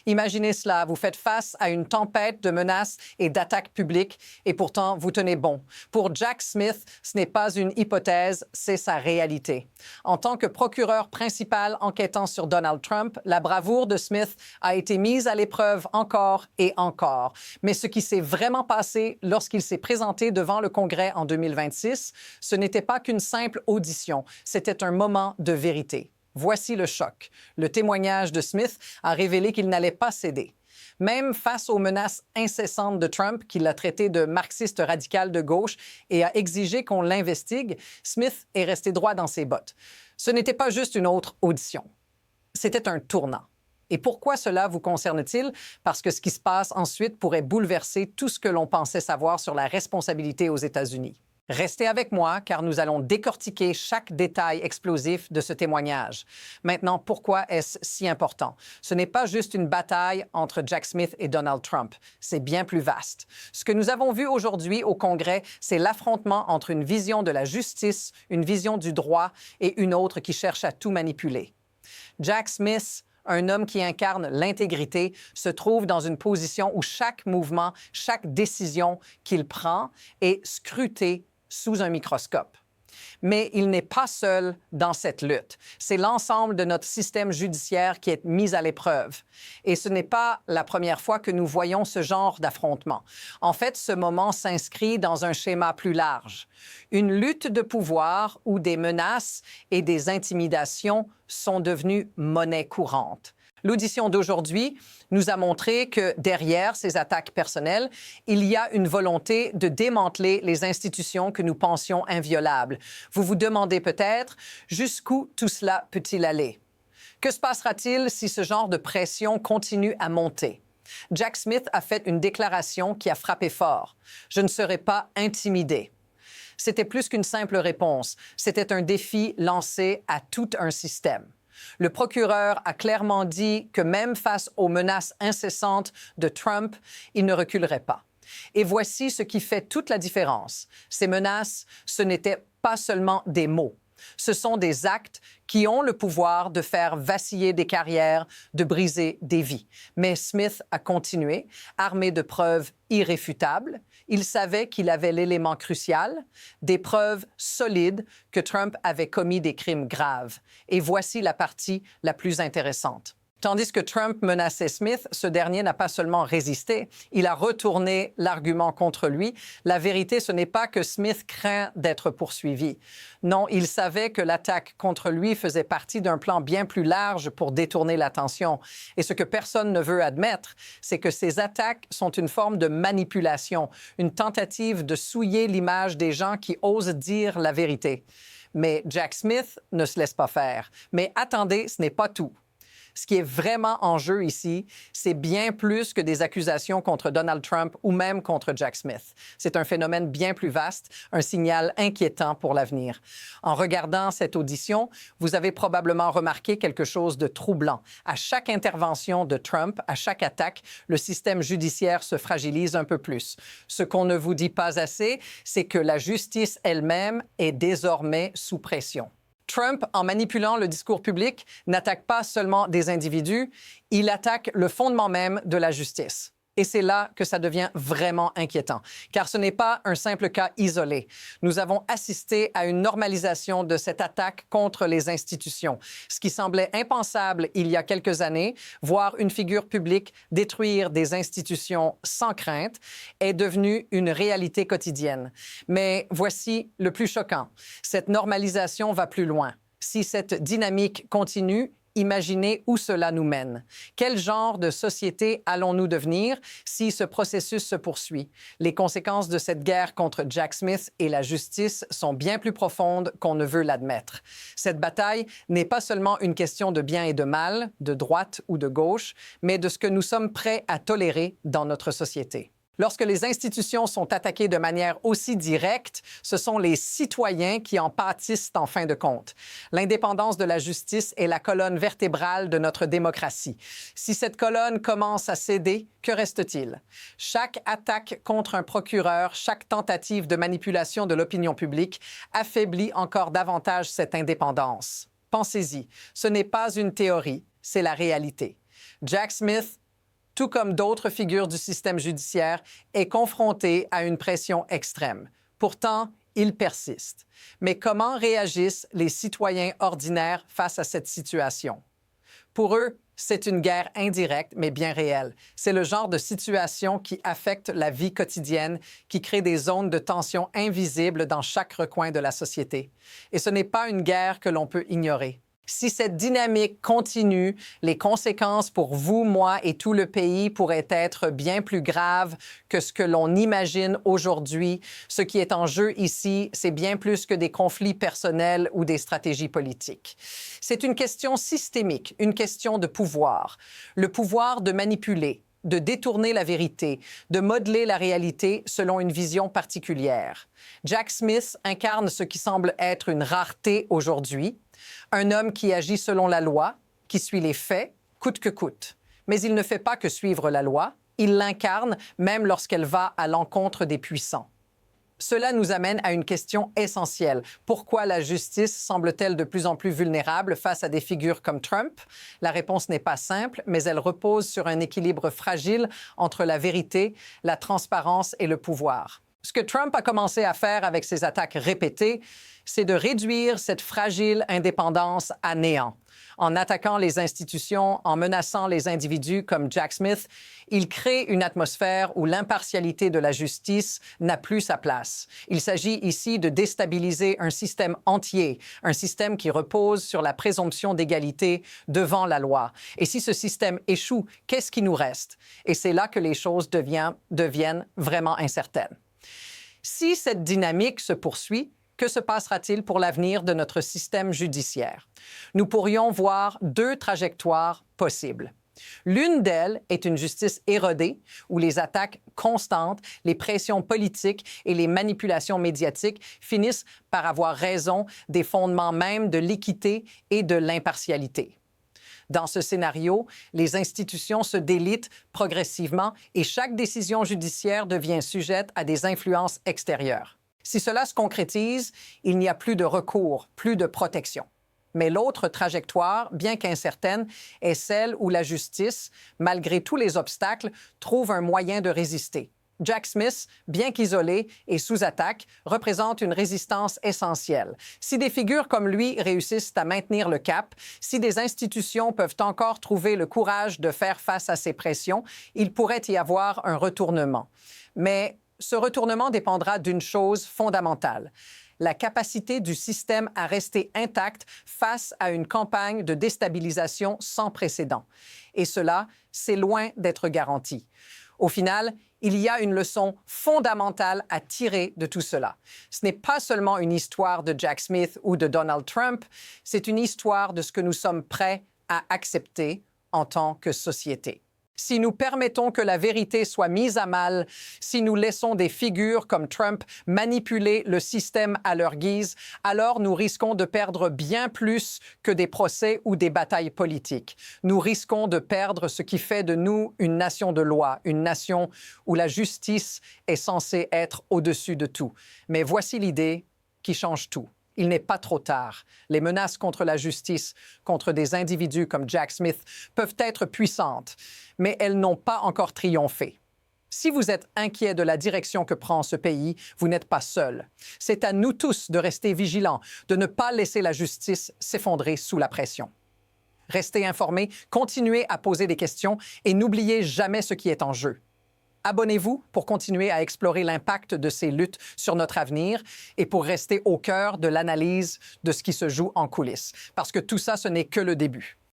Imaginez cela, vous faites face à une tempête de menaces et d'attaques publiques et pourtant vous tenez bon. Pour Jack Smith, ce n'est pas une hypothèse, c'est sa réalité. En tant que procureur principal enquêtant sur Donald Trump, la bravoure de Smith a été mise à l'épreuve encore et encore. Mais ce qui s'est vraiment passé lorsqu'il s'est présenté devant le Congrès en 2026, ce n'était pas qu'une simple audition, c'était un moment de vérité. Voici le choc. Le témoignage de Smith a révélé qu'il n'allait pas céder. Même face aux menaces incessantes de Trump, qui l'a traité de marxiste radical de gauche et a exigé qu'on l'investigue, Smith est resté droit dans ses bottes. Ce n'était pas juste une autre audition. C'était un tournant. Et pourquoi cela vous concerne-t-il? Parce que ce qui se passe ensuite pourrait bouleverser tout ce que l'on pensait savoir sur la responsabilité aux États-Unis. Restez avec moi car nous allons décortiquer chaque détail explosif de ce témoignage. Maintenant, pourquoi est-ce si important? Ce n'est pas juste une bataille entre Jack Smith et Donald Trump. C'est bien plus vaste. Ce que nous avons vu aujourd'hui au Congrès, c'est l'affrontement entre une vision de la justice, une vision du droit et une autre qui cherche à tout manipuler. Jack Smith, un homme qui incarne l'intégrité, se trouve dans une position où chaque mouvement, chaque décision qu'il prend est scrutée sous un microscope. Mais il n'est pas seul dans cette lutte. C'est l'ensemble de notre système judiciaire qui est mis à l'épreuve. Et ce n'est pas la première fois que nous voyons ce genre d'affrontement. En fait, ce moment s'inscrit dans un schéma plus large. Une lutte de pouvoir où des menaces et des intimidations sont devenues monnaie courante. L'audition d'aujourd'hui nous a montré que derrière ces attaques personnelles, il y a une volonté de démanteler les institutions que nous pensions inviolables. Vous vous demandez peut-être jusqu'où tout cela peut-il aller? Que se passera-t-il si ce genre de pression continue à monter? Jack Smith a fait une déclaration qui a frappé fort. « Je ne serai pas intimidé ». C'était plus qu'une simple réponse. C'était un défi lancé à tout un système. Le procureur a clairement dit que même face aux menaces incessantes de Trump, il ne reculerait pas. Et voici ce qui fait toute la différence. Ces menaces, ce n'étaient pas seulement des mots. Ce sont des actes qui ont le pouvoir de faire vaciller des carrières, de briser des vies. Mais Smith a continué, armé de preuves irréfutables. Il savait qu'il avait l'élément crucial, des preuves solides que Trump avait commis des crimes graves. Et voici la partie la plus intéressante. Tandis que Trump menaçait Smith, ce dernier n'a pas seulement résisté, il a retourné l'argument contre lui. La vérité, ce n'est pas que Smith craint d'être poursuivi. Non, il savait que l'attaque contre lui faisait partie d'un plan bien plus large pour détourner l'attention. Et ce que personne ne veut admettre, c'est que ces attaques sont une forme de manipulation, une tentative de souiller l'image des gens qui osent dire la vérité. Mais Jack Smith ne se laisse pas faire. Mais attendez, ce n'est pas tout. Ce qui est vraiment en jeu ici, c'est bien plus que des accusations contre Donald Trump ou même contre Jack Smith. C'est un phénomène bien plus vaste, un signal inquiétant pour l'avenir. En regardant cette audition, vous avez probablement remarqué quelque chose de troublant. À chaque intervention de Trump, à chaque attaque, le système judiciaire se fragilise un peu plus. Ce qu'on ne vous dit pas assez, c'est que la justice elle-même est désormais sous pression. Trump, en manipulant le discours public, n'attaque pas seulement des individus, il attaque le fondement même de la justice. Et c'est là que ça devient vraiment inquiétant, car ce n'est pas un simple cas isolé. Nous avons assisté à une normalisation de cette attaque contre les institutions. Ce qui semblait impensable il y a quelques années, voir une figure publique détruire des institutions sans crainte, est devenu une réalité quotidienne. Mais voici le plus choquant. Cette normalisation va plus loin. Si cette dynamique continue, imaginez où cela nous mène. Quel genre de société allons-nous devenir si ce processus se poursuit? Les conséquences de cette guerre contre Jack Smith et la justice sont bien plus profondes qu'on ne veut l'admettre. Cette bataille n'est pas seulement une question de bien et de mal, de droite ou de gauche, mais de ce que nous sommes prêts à tolérer dans notre société. Lorsque les institutions sont attaquées de manière aussi directe, ce sont les citoyens qui en pâtissent en fin de compte. L'indépendance de la justice est la colonne vertébrale de notre démocratie. Si cette colonne commence à céder, que reste-t-il? Chaque attaque contre un procureur, chaque tentative de manipulation de l'opinion publique affaiblit encore davantage cette indépendance. Pensez-y, ce n'est pas une théorie, c'est la réalité. Jack Smith tout comme d'autres figures du système judiciaire, est confronté à une pression extrême. Pourtant, il persiste. Mais comment réagissent les citoyens ordinaires face à cette situation? Pour eux, c'est une guerre indirecte, mais bien réelle. C'est le genre de situation qui affecte la vie quotidienne, qui crée des zones de tension invisibles dans chaque recoin de la société. Et ce n'est pas une guerre que l'on peut ignorer. Si cette dynamique continue, les conséquences pour vous, moi et tout le pays pourraient être bien plus graves que ce que l'on imagine aujourd'hui. Ce qui est en jeu ici, c'est bien plus que des conflits personnels ou des stratégies politiques. C'est une question systémique, une question de pouvoir. Le pouvoir de manipuler, de détourner la vérité, de modeler la réalité selon une vision particulière. Jack Smith incarne ce qui semble être une rareté aujourd'hui, un homme qui agit selon la loi, qui suit les faits, coûte que coûte. Mais il ne fait pas que suivre la loi, il l'incarne même lorsqu'elle va à l'encontre des puissants. Cela nous amène à une question essentielle. Pourquoi la justice semble-t-elle de plus en plus vulnérable face à des figures comme Trump? La réponse n'est pas simple, mais elle repose sur un équilibre fragile entre la vérité, la transparence et le pouvoir. Ce que Trump a commencé à faire avec ses attaques répétées, c'est de réduire cette fragile indépendance à néant. En attaquant les institutions, en menaçant les individus comme Jack Smith, il crée une atmosphère où l'impartialité de la justice n'a plus sa place. Il s'agit ici de déstabiliser un système entier, un système qui repose sur la présomption d'égalité devant la loi. Et si ce système échoue, qu'est-ce qui nous reste? Et c'est là que les choses deviennent vraiment incertaines. Si cette dynamique se poursuit, que se passera-t-il pour l'avenir de notre système judiciaire? Nous pourrions voir deux trajectoires possibles. L'une d'elles est une justice érodée, où les attaques constantes, les pressions politiques et les manipulations médiatiques finissent par avoir raison des fondements mêmes de l'équité et de l'impartialité. Dans ce scénario, les institutions se délitent progressivement et chaque décision judiciaire devient sujette à des influences extérieures. Si cela se concrétise, il n'y a plus de recours, plus de protection. Mais l'autre trajectoire, bien qu'incertaine, est celle où la justice, malgré tous les obstacles, trouve un moyen de résister. Jack Smith, bien qu'isolé et sous attaque, représente une résistance essentielle. Si des figures comme lui réussissent à maintenir le cap, si des institutions peuvent encore trouver le courage de faire face à ces pressions, il pourrait y avoir un retournement. Mais ce retournement dépendra d'une chose fondamentale: la capacité du système à rester intact face à une campagne de déstabilisation sans précédent. Et cela, c'est loin d'être garanti. Au final, il y a une leçon fondamentale à tirer de tout cela. Ce n'est pas seulement une histoire de Jack Smith ou de Donald Trump, c'est une histoire de ce que nous sommes prêts à accepter en tant que société. Si nous permettons que la vérité soit mise à mal, si nous laissons des figures comme Trump manipuler le système à leur guise, alors nous risquons de perdre bien plus que des procès ou des batailles politiques. Nous risquons de perdre ce qui fait de nous une nation de loi, une nation où la justice est censée être au-dessus de tout. Mais voici l'idée qui change tout. Il n'est pas trop tard. Les menaces contre la justice, contre des individus comme Jack Smith, peuvent être puissantes, mais elles n'ont pas encore triomphé. Si vous êtes inquiet de la direction que prend ce pays, vous n'êtes pas seul. C'est à nous tous de rester vigilants, de ne pas laisser la justice s'effondrer sous la pression. Restez informés, continuez à poser des questions et n'oubliez jamais ce qui est en jeu. Abonnez-vous pour continuer à explorer l'impact de ces luttes sur notre avenir et pour rester au cœur de l'analyse de ce qui se joue en coulisses. Parce que tout ça, ce n'est que le début.